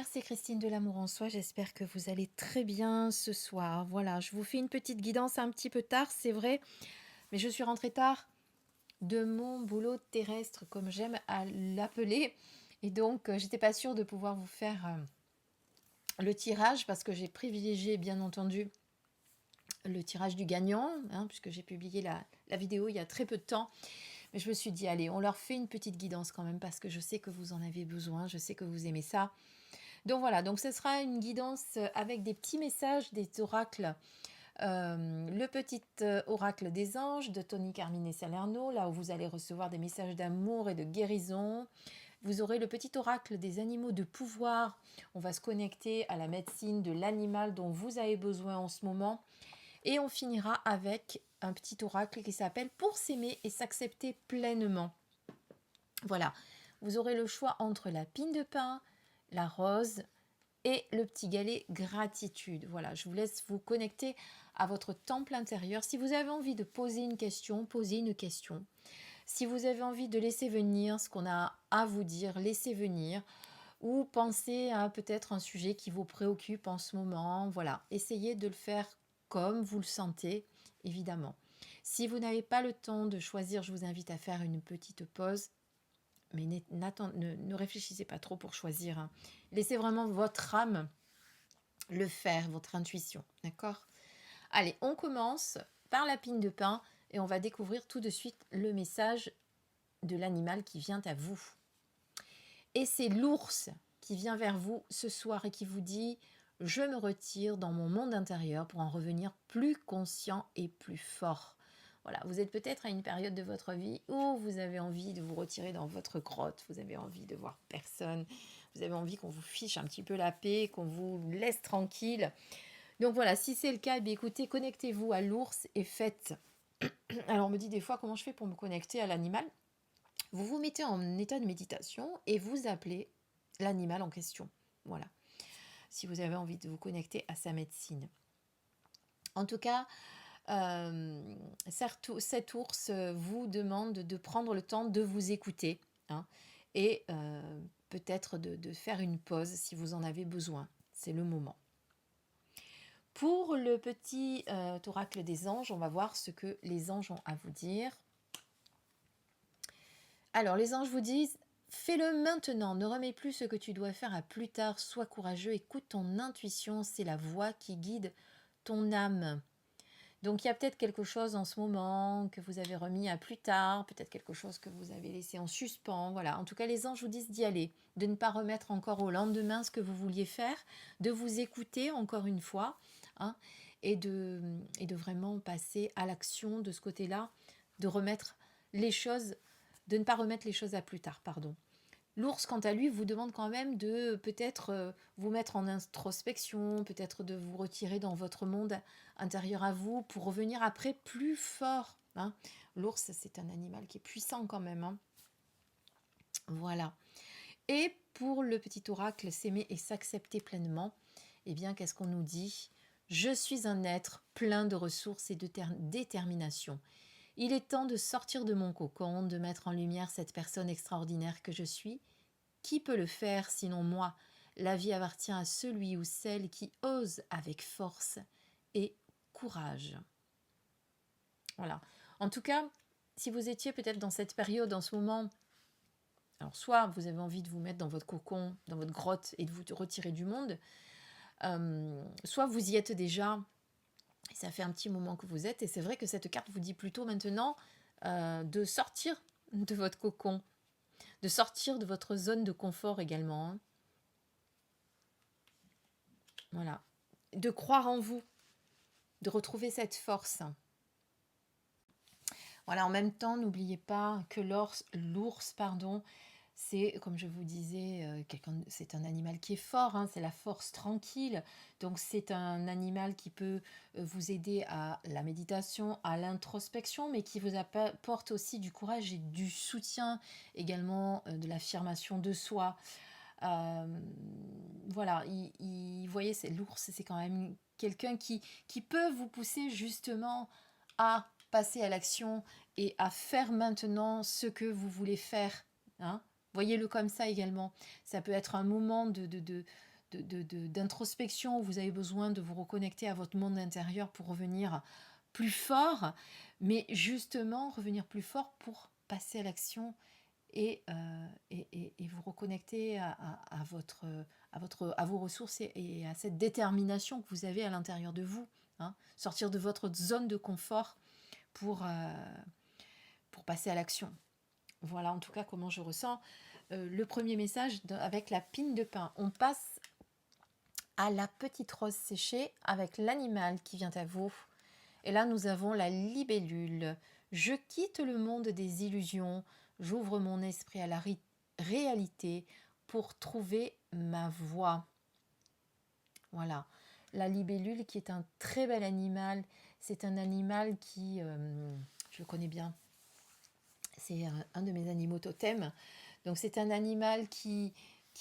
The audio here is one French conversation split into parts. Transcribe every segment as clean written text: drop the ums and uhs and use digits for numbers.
lumière, c'est Christine de l'Amour en Soi. J'espère que vous allez très bien ce soir. Voilà, je vous fais une petite guidance un petit peu tard, c'est vrai, mais je suis rentrée tard de mon boulot terrestre, comme j'aime à l'appeler. Et donc, j'étais pas sûre de pouvoir vous faire le tirage parce que j'ai privilégié, bien entendu, le tirage du gagnant, hein, puisque j'ai publié la vidéo il y a très peu de temps. Mais je me suis dit, allez, on leur fait une petite guidance quand même parce que je sais que vous en avez besoin, je sais que vous aimez ça. Donc voilà, donc ce sera une guidance avec des petits messages, des oracles. Le petit oracle des anges de Tony Carmine Salerno, là où vous allez recevoir des messages d'amour et de guérison. Vous aurez le petit oracle des animaux de pouvoir. On va se connecter à la médecine de l'animal dont vous avez besoin en ce moment. Et on finira avec un petit oracle qui s'appelle Pour s'aimer et s'accepter pleinement. Voilà, vous aurez le choix entre la pine de pin, la rose et le petit galet gratitude. Voilà, je vous laisse vous connecter à votre temple intérieur. Si vous avez envie de poser une question, posez une question. Si vous avez envie de laisser venir ce qu'on a à vous dire, laissez venir. Ou pensez à peut-être un sujet qui vous préoccupe en ce moment. Voilà, essayez de le faire comme vous le sentez, évidemment. Si vous n'avez pas le temps de choisir, je vous invite à faire une petite pause. Mais ne réfléchissez pas trop pour choisir, hein. Laissez vraiment votre âme le faire, votre intuition. D'accord? Allez, on commence par la pine de pin et on va découvrir tout de suite le message de l'animal qui vient à vous. Et c'est l'ours qui vient vers vous ce soir et qui vous dit « Je me retire dans mon monde intérieur pour en revenir plus conscient et plus fort ». Voilà, vous êtes peut-être à une période de votre vie où vous avez envie de vous retirer dans votre grotte, vous avez envie de voir personne, vous avez envie qu'on vous fiche un petit peu la paix, qu'on vous laisse tranquille. Donc voilà, si c'est le cas, eh écoutez, connectez-vous à l'ours et faites. Alors on me dit des fois comment je fais pour me connecter à l'animal. Vous vous mettez en état de méditation et vous appelez l'animal en question. Voilà, si vous avez envie de vous connecter à sa médecine. En tout cas, cet ours vous demande de prendre le temps de vous écouter, hein, et peut-être de faire une pause si vous en avez besoin. C'est le moment. Pour le petit oracle des anges, on va voir ce que les anges ont à vous dire. Alors, les anges vous disent, fais-le maintenant, ne remets plus ce que tu dois faire à plus tard, sois courageux, écoute ton intuition, c'est la voix qui guide ton âme. Donc, il y a peut-être quelque chose en ce moment que vous avez remis à plus tard, peut-être quelque chose que vous avez laissé en suspens. Voilà, en tout cas, les anges vous disent d'y aller, de ne pas remettre encore au lendemain ce que vous vouliez faire, de vous écouter encore une fois, hein, et de vraiment passer à l'action de ce côté-là, de remettre les choses, de ne pas remettre les choses à plus tard, pardon. L'ours, quant à lui, vous demande quand même de peut-être vous mettre en introspection, peut-être de vous retirer dans votre monde intérieur à vous pour revenir après plus fort, hein. L'ours, c'est un animal qui est puissant quand même, hein. Voilà. Et pour le petit oracle, s'aimer et s'accepter pleinement, eh bien, qu'est-ce qu'on nous dit? Je suis un être plein de ressources et de détermination. Il est temps de sortir de mon cocon, de mettre en lumière cette personne extraordinaire que je suis. Qui peut le faire sinon moi? La vie appartient à celui ou celle qui ose avec force et courage. Voilà. En tout cas, si vous étiez peut-être dans cette période en ce moment, alors soit vous avez envie de vous mettre dans votre cocon, dans votre grotte et de vous retirer du monde, soit vous y êtes déjà, et ça fait un petit moment que vous êtes, et c'est vrai que cette carte vous dit plutôt maintenant de sortir de votre cocon, de sortir de votre zone de confort également, hein. Voilà. De croire en vous, de retrouver cette force. Voilà, en même temps, n'oubliez pas que l'ours, c'est, comme je vous disais, c'est un animal qui est fort, hein, c'est la force tranquille. Donc c'est un animal qui peut vous aider à la méditation, à l'introspection, mais qui vous apporte aussi du courage et du soutien, également de l'affirmation de soi. Voilà, vous voyez, l'ours, c'est quand même quelqu'un qui peut vous pousser justement à passer à l'action et à faire maintenant ce que vous voulez faire, hein. Voyez-le comme ça également. Ça peut être un moment d'introspection, où vous avez besoin de vous reconnecter à votre monde intérieur pour revenir plus fort, mais justement revenir plus fort pour passer à l'action et vous reconnecter à vos ressources et à cette détermination que vous avez à l'intérieur de vous. Hein. Sortir de votre zone de confort pour passer à l'action. Voilà en tout cas comment je ressens le premier message avec la pine de pin. On passe à la petite rose séchée avec l'animal qui vient à vous. Et là, nous avons la libellule. Je quitte le monde des illusions, j'ouvre mon esprit à la réalité pour trouver ma voie. Voilà. La libellule qui est un très bel animal. C'est un animal qui, je le connais bien, c'est un de mes animaux totems. Donc c'est un animal qui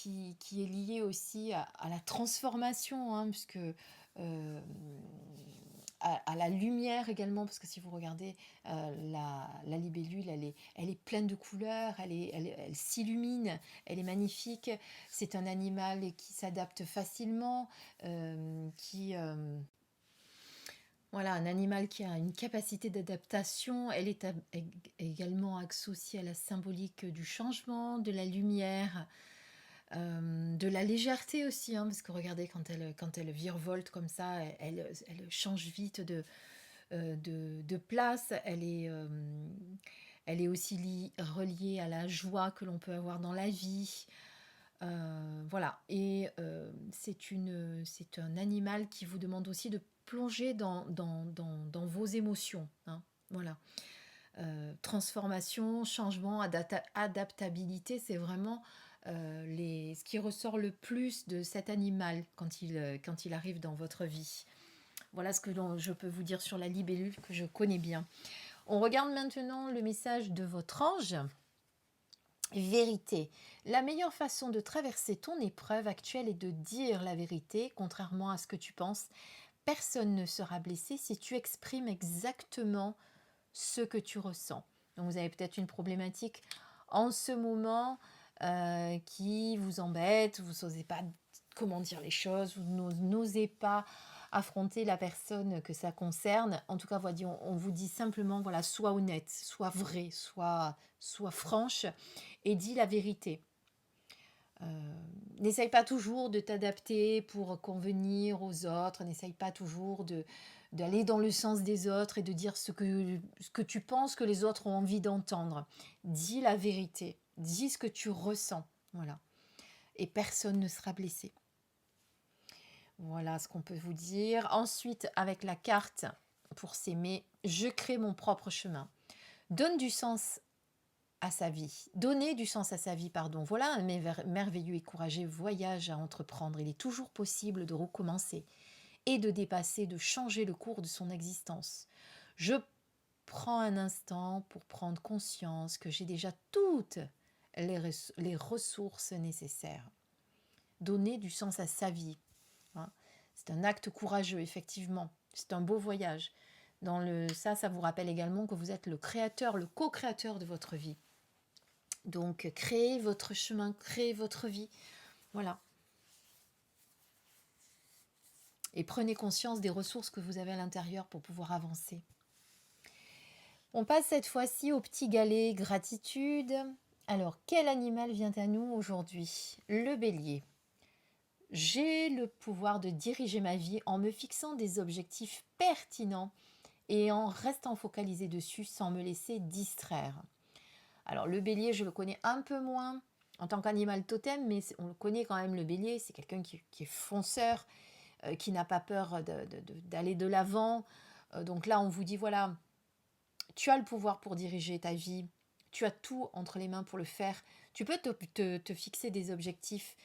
est lié aussi à la transformation, hein, puisque à la lumière également, parce que si vous regardez la libellule, elle est pleine de couleurs, elle s'illumine, elle est magnifique. C'est un animal qui s'adapte facilement, voilà, un animal qui a une capacité d'adaptation. Elle est également associée à la symbolique du changement, de la lumière, de la légèreté aussi, hein, parce que regardez, quand elle virevolte comme ça, elle change vite de place. Elle est aussi reliée à la joie que l'on peut avoir dans la vie. Voilà, et c'est un animal qui vous demande aussi de plonger dans vos émotions. Hein. Voilà. Transformation, changement, adaptabilité, c'est vraiment ce qui ressort le plus de cet animal quand il arrive dans votre vie. Voilà ce que je peux vous dire sur la libellule que je connais bien. On regarde maintenant le message de votre ange. Vérité. La meilleure façon de traverser ton épreuve actuelle est de dire la vérité, contrairement à ce que tu penses. Personne ne sera blessé si tu exprimes exactement ce que tu ressens. Donc vous avez peut-être une problématique en ce moment qui vous embête, vous n'osez pas comment dire les choses, vous n'osez pas affronter la personne que ça concerne. En tout cas, on vous dit simplement, voilà, sois honnête, sois vrai, sois franche et dis la vérité. N'essaye pas toujours de t'adapter pour convenir aux autres, n'essaye pas toujours d'aller dans le sens des autres et de dire ce que tu penses que les autres ont envie d'entendre. Dis la vérité, dis ce que tu ressens, voilà. Et personne ne sera blessé. Voilà ce qu'on peut vous dire. Ensuite, avec la carte pour s'aimer, je crée mon propre chemin. Donne du sens à sa vie. Donner du sens à sa vie, pardon. Voilà un merveilleux et courageux voyage à entreprendre. Il est toujours possible de recommencer et de dépasser, de changer le cours de son existence. Je prends un instant pour prendre conscience que j'ai déjà toutes les ressources nécessaires. Donner du sens à sa vie. Hein. C'est un acte courageux, effectivement. C'est un beau voyage. Ça vous rappelle également que vous êtes le créateur, le co-créateur de votre vie. Donc, créez votre chemin, créez votre vie. Voilà. Et prenez conscience des ressources que vous avez à l'intérieur pour pouvoir avancer. On passe cette fois-ci au petit galet gratitude. Alors, quel animal vient à nous aujourd'hui? Le bélier. J'ai le pouvoir de diriger ma vie en me fixant des objectifs pertinents et en restant focalisé dessus sans me laisser distraire. Alors le bélier, je le connais un peu moins en tant qu'animal totem, mais on le connaît quand même, le bélier. C'est quelqu'un qui est fonceur, qui n'a pas peur d'aller de l'avant. Donc là, on vous dit, voilà, tu as le pouvoir pour diriger ta vie. Tu as tout entre les mains pour le faire. Tu peux te fixer des objectifs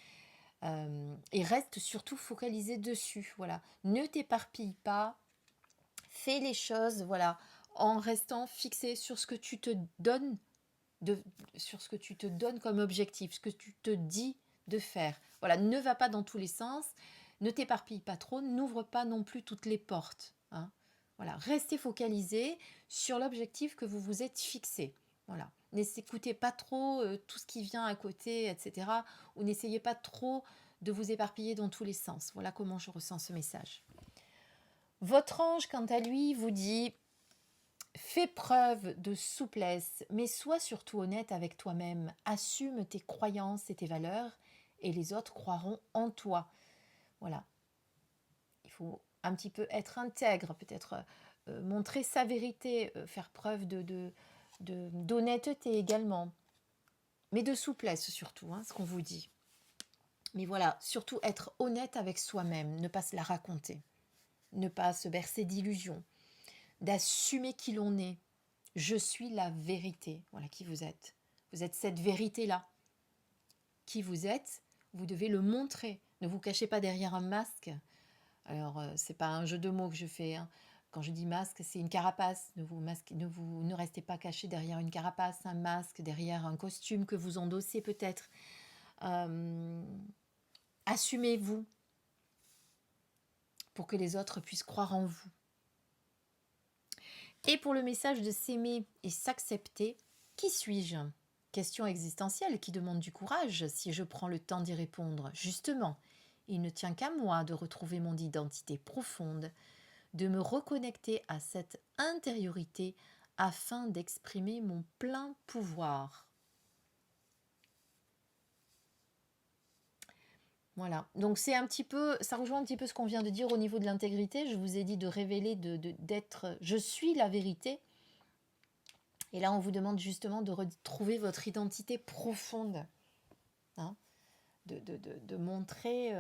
et reste surtout focalisé dessus. Voilà. Ne t'éparpille pas. Fais les choses, voilà, en restant fixé sur ce que tu te donnes sur ce que tu te donnes comme objectif, ce que tu te dis de faire. Voilà, ne va pas dans tous les sens, ne t'éparpille pas trop, n'ouvre pas non plus toutes les portes. Hein. Voilà, restez focalisé sur l'objectif que vous vous êtes fixé. Voilà, n'écoutez pas trop tout ce qui vient à côté, etc. Ou n'essayez pas trop de vous éparpiller dans tous les sens. Voilà comment je ressens ce message. Votre ange, quant à lui, vous dit fais preuve de souplesse, mais sois surtout honnête avec toi-même. Assume tes croyances et tes valeurs, et les autres croiront en toi. Voilà. Il faut un petit peu être intègre, peut-être montrer sa vérité, faire preuve d'honnêteté également, mais de souplesse surtout, hein, ce qu'on vous dit. Mais voilà, surtout être honnête avec soi-même, ne pas se la raconter, ne pas se bercer d'illusions, d'assumer qui l'on est. Je suis la vérité. Voilà qui vous êtes. Vous êtes cette vérité-là. Qui vous êtes, vous devez le montrer. Ne vous cachez pas derrière un masque. Alors, c'est pas un jeu de mots que je fais, hein. Quand je dis masque, c'est une carapace. Ne restez pas caché derrière une carapace, un masque, derrière un costume que vous endossez peut-être. Assumez-vous pour que les autres puissent croire en vous. Et pour le message de s'aimer et s'accepter, qui suis-je ? Question existentielle qui demande du courage si je prends le temps d'y répondre. Justement, il ne tient qu'à moi de retrouver mon identité profonde, de me reconnecter à cette intériorité afin d'exprimer mon plein pouvoir. Voilà, donc c'est un petit peu, ça rejoint un petit peu ce qu'on vient de dire au niveau de l'intégrité. Je vous ai dit de révéler, d'être, je suis la vérité. Et là, on vous demande justement de retrouver votre identité profonde, hein, de montrer,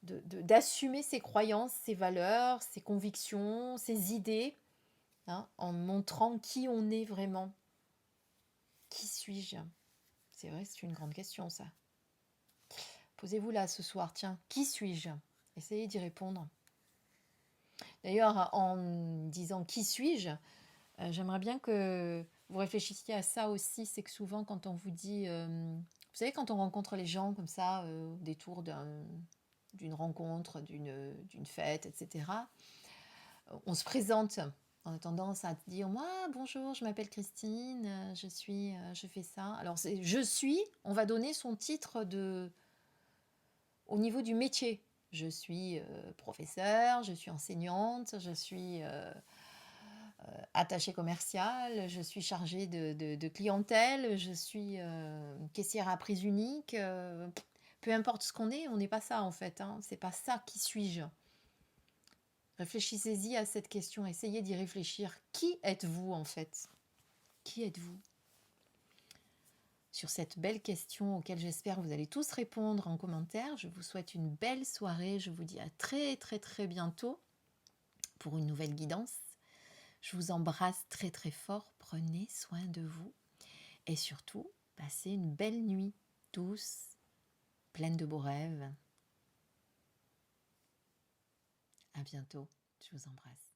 d'assumer ses croyances, ses valeurs, ses convictions, ses idées, hein, en montrant qui on est vraiment. Qui suis-je ? C'est vrai, c'est une grande question, ça. Posez-vous là ce soir, tiens, qui suis-je ? Essayez d'y répondre. D'ailleurs, en disant qui suis-je, j'aimerais bien que vous réfléchissiez à ça aussi. C'est que souvent, quand on vous dit, vous savez, quand on rencontre les gens comme ça, au détour d'une rencontre, d'une fête, etc., on se présente. On a tendance à dire, moi, bonjour, je m'appelle Christine, je fais ça. Alors, je suis, on va donner son titre au niveau du métier. Je suis professeure, je suis enseignante, je suis attachée commerciale, je suis chargée de clientèle, je suis caissière à prise unique. Peu importe ce qu'on est, on n'est pas ça en fait. Hein. C'est pas ça qui suis-je. Réfléchissez-y à cette question, essayez d'y réfléchir. Qui êtes-vous en fait ? Qui êtes-vous ? Sur cette belle question auquel j'espère vous allez tous répondre en commentaire, je vous souhaite une belle soirée. Je vous dis à très très très bientôt pour une nouvelle guidance. Je vous embrasse très très fort. Prenez soin de vous et surtout, passez une belle nuit douce, pleine de beaux rêves. À bientôt. Je vous embrasse.